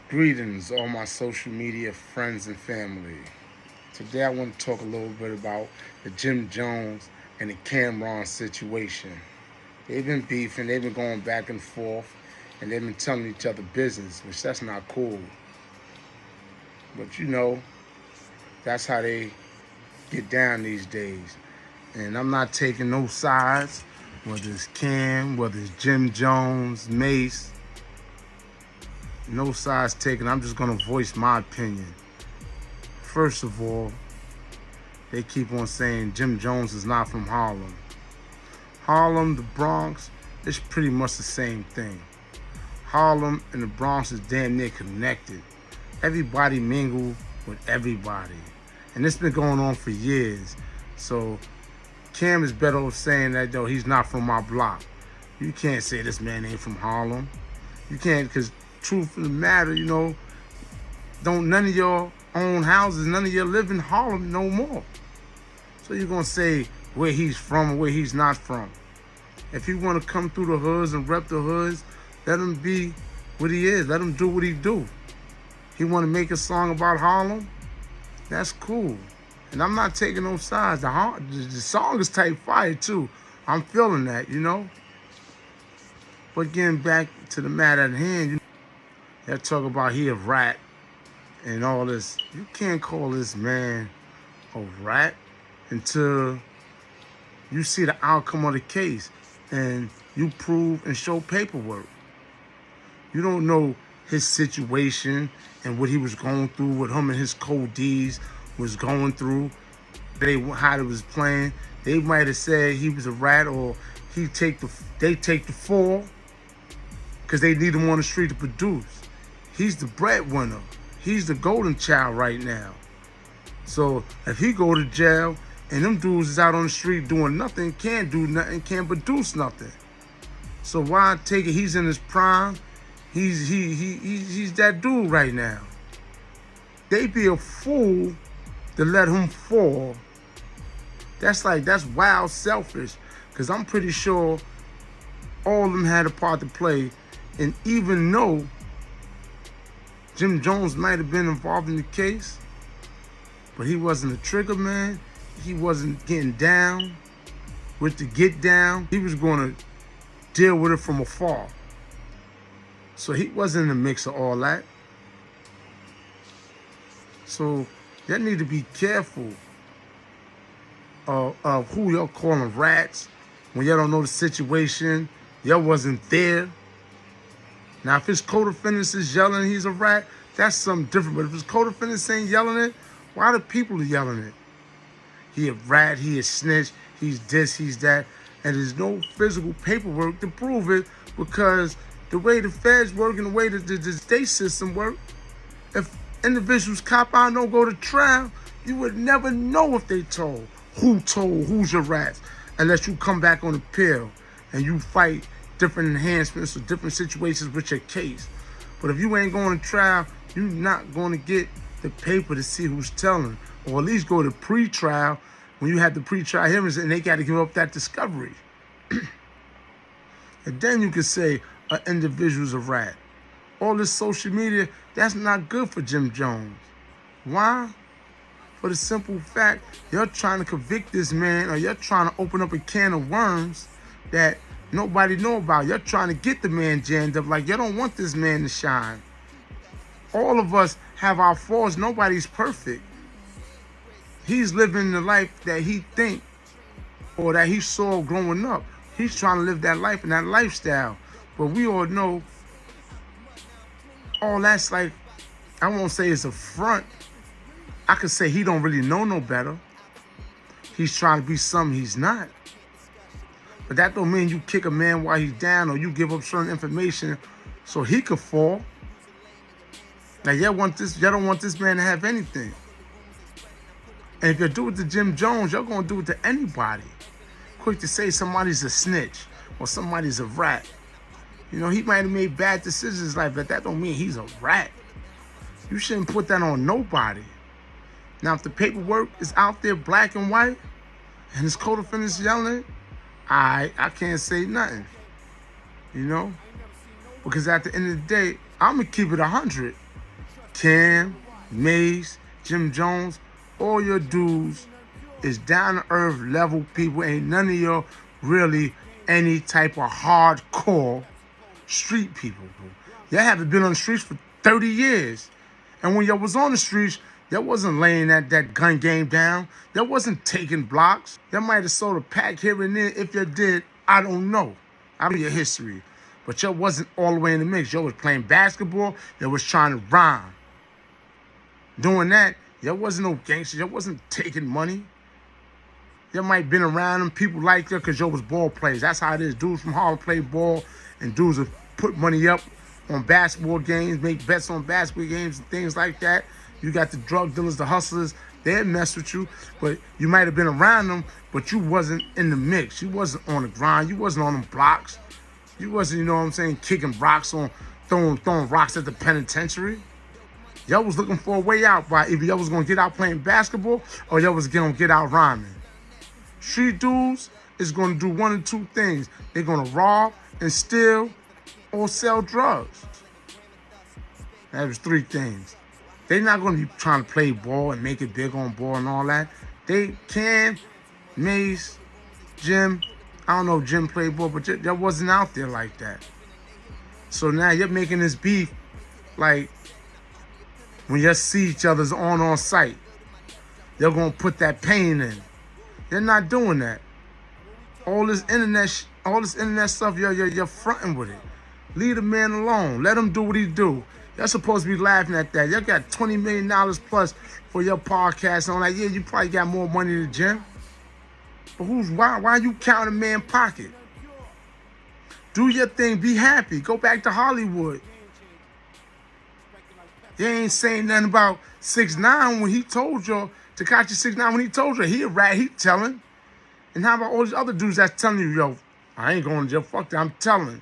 Greetings, all my social media friends and family. Today I want to talk a little bit about the Jim Jones and the Camron situation. They've been beefing, they've been going back and forth, and they've been telling each other business, which that's not cool. But that's how they get down these days. And I'm not taking no sides, whether it's Cam, whether it's Jim Jones, Mace. No sides taken. I'm just going to voice my opinion. First of all, they keep on saying Jim Jones is not from Harlem. Harlem, the Bronx, it's pretty much the same thing. Harlem and the Bronx is damn near connected. Everybody mingle with everybody. And it's been going on for years. So Cam is better off saying that, though, he's not from my block. You can't say this man ain't from Harlem. You can't, because truth of the matter, don't none of your own houses, none of you live in Harlem no more. So you're going to say where he's from or where he's not from. If he want to come through the hoods and rep the hoods, let him be what he is. Let him do what he do. He want to make a song about Harlem, that's cool. And I'm not taking no sides. The song is type fire too. I'm feeling that, But getting back to the matter at hand, they talk about he a rat and all this. You can't call this man a rat until you see the outcome of the case and you prove and show paperwork. You don't know his situation and what he was going through, what him and his co-Ds was going through, how they was playing. They might have said he was a rat or they take the fall because they need him on the street to produce. He's the breadwinner. He's the golden child right now. So if he go to jail and them dudes is out on the street doing nothing, can't do nothing, can't produce nothing. So why take it? He's in his prime. He's that dude right now. They be a fool to let him fall. That's wild selfish. Because I'm pretty sure all of them had a part to play. And even though Jim Jones might have been involved in the case, but he wasn't a trigger man. He wasn't getting down with the get down. He was going to deal with it from afar. So he wasn't in the mix of all that. So y'all need to be careful of who y'all calling rats when y'all don't know the situation. Y'all wasn't there. Now, if his co-defendants is yelling he's a rat, that's something different. But if his co-defendants ain't yelling it, why the people are yelling it? He a rat, he a snitch, he's this, he's that. And there's no physical paperwork to prove it because the way the feds work and the way the state system work, if individuals cop out and don't go to trial, you would never know if they told who's your rats, unless you come back on appeal and you fight different enhancements or different situations with your case. But if you ain't going to trial, you're not going to get the paper to see who's telling, or at least go to pre-trial when you have the pre-trial hearings and they got to give up that discovery. And then you can say an individual's a rat. All this social media, that's not good for Jim Jones. Why? For the simple fact, you're trying to convict this man, or you're trying to open up a can of worms that nobody know about. You're trying to get the man jammed up like you don't want this man to shine. All of us have our faults. Nobody's perfect. He's living the life that he think or that he saw growing up. He's trying to live that life and that lifestyle. But we all know all that's I won't say it's a front. I could say he don't really know no better. He's trying to be something he's not. But that don't mean you kick a man while he's down or you give up certain information so he could fall. Now, y'all don't want this man to have anything. And if you do it to Jim Jones, you're going to do it to anybody. Quick to say somebody's a snitch or somebody's a rat. He might have made bad decisions in his life, but that don't mean he's a rat. You shouldn't put that on nobody. Now, if the paperwork is out there black and white and his co-defendants yelling, I can't say nothing. Because at the end of the day, I'm going to keep it 100. Cam, Mace, Jim Jones, all your dudes is down-to-earth level people. Ain't none of you really any type of hardcore street people. Y'all haven't been on the streets for 30 years. And when y'all was on the streets, y'all wasn't laying that gun game down. Y'all wasn't taking blocks. Y'all might have sold a pack here and there. If you did, I don't know. I don't know your history. But y'all wasn't all the way in the mix. Y'all was playing basketball. Y'all was trying to rhyme. Doing that, y'all wasn't no gangsters. Y'all wasn't taking money. Y'all might have been around them. People like you because y'all was ball players. That's how it is. Dudes from Harlem play ball, and dudes would put money up on basketball games, make bets on basketball games and things like that. You got the drug dealers, the hustlers. They'd mess with you, but you might have been around them, but you wasn't in the mix. You wasn't on the grind. You wasn't on them blocks. You wasn't, you know what I'm saying, kicking rocks on, throwing rocks at the penitentiary. Y'all was looking for a way out by either y'all was going to get out playing basketball or y'all was going to get out rhyming. Street dudes is going to do one of two things. They're going to rob and steal or sell drugs. That was three things. They're not going to be trying to play ball and make it big on ball and all that. They can, Mace, Jim. I don't know if Jim played ball, but that wasn't out there like that. So now you're making this beef like when you see each other's on sight. They're going to put that pain in. They're not doing that. All this internet stuff, you're fronting with it. Leave the man alone. Let him do what he do. You're supposed to be laughing at that. You got $20 million plus for your podcast. And I'm like, yeah, you probably got more money than Jim. But why are you counting a man's pocket? Do your thing. Be happy. Go back to Hollywood. You ain't saying nothing about 6ix9ine when he told you, Tekashi 6ix9ine when he told you, he a rat, he telling. And how about all these other dudes that's telling you, yo, I ain't going to jail, fuck that, I'm telling.